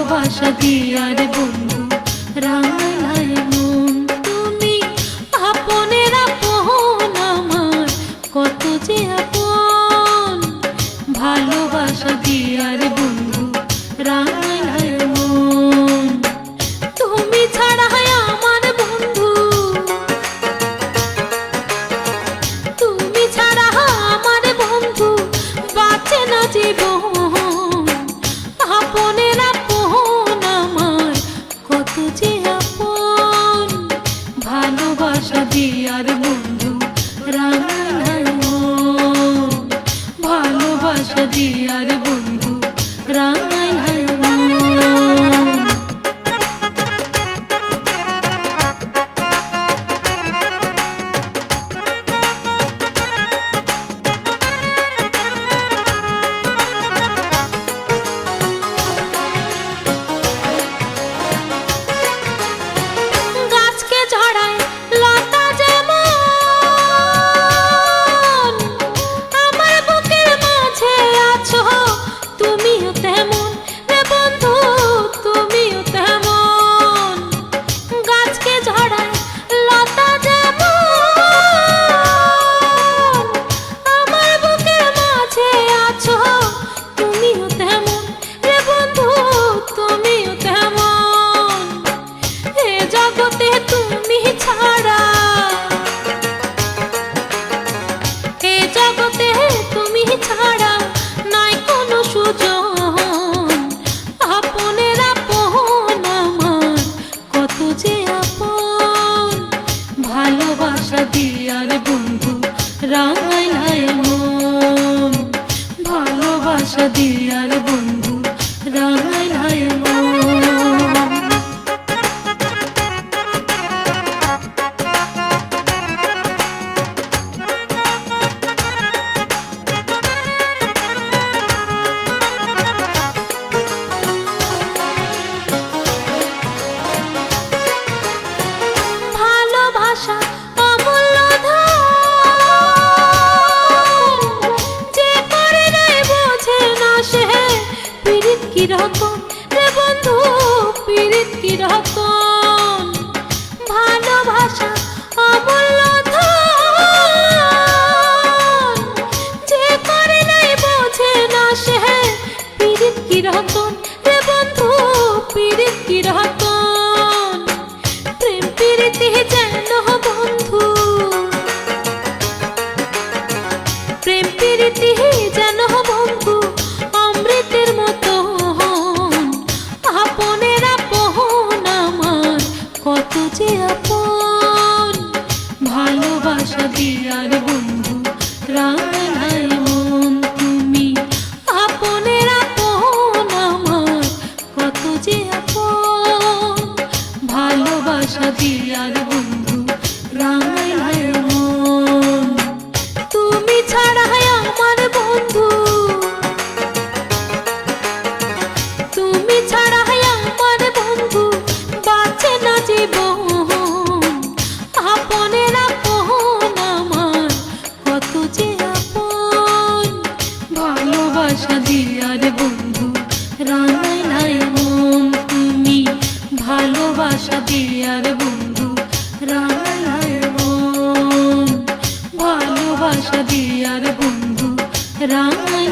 ভালোবাসা দিয়ার বন্ধু রাঙায় মন। তুমি আপনের আপন আমার কত যে আপন, ভালোবাসা দিয়ার বন্ধু রাঙায় মন। তুমি ছাড়া আমার বন্ধু, তুমি ছাড়া আমার বন্ধু বাঁচে না জীবন, আপনের আপন আমার কত যে আপন, ভালোবাসা দিয়ার বন্ধু রাঙায় মন, ভালোবাসা দিয়ার বন্ধু রাঙায় মন। ভালোবাসা দিয়ার বন্ধু রাঙায় মন, ভালোবাসা দিয়ার বন্ধু রাঙায় মন। ভালোবাসা অমূল্য ধন, যে করে নাই বোঝে না সে পীড়িত কিরকম রে বন্ধু, পীড়িত কিরকম। ভালোবাসা অমূল্য ধন, যে করে নাই বোঝে না সে পীড়িত কিরকম রে বন্ধু, পীড়িত কিরকম। প্রেম প্রীতি যেন বন্ধু, প্রেম প্রীতি যেন বন্ধু অমৃতের মতো, আপনের আপন আমার কত যে আপন, ভালোবাসা দিয়ার বন্ধু রাঙায় মন। তুমি আপনের আপন আমার কত যে আপন, ভালোবাসা দিয়ার বন্ধু রাঙায় মন। তুমি ছাড়া আমার বন্ধু, তুমি ছাড়া আমার বন্ধু বাঁচে না জীবন, আপনের আপন আমার কত যে আপন, ভালোবাসা দিয়ার বন্ধু রাঙায় মন। তুমি ভালোবাসা দিয়ার বন্ধু রাঙায় মন, ভালোবাসা দিয়ার বন্ধু রাঙায়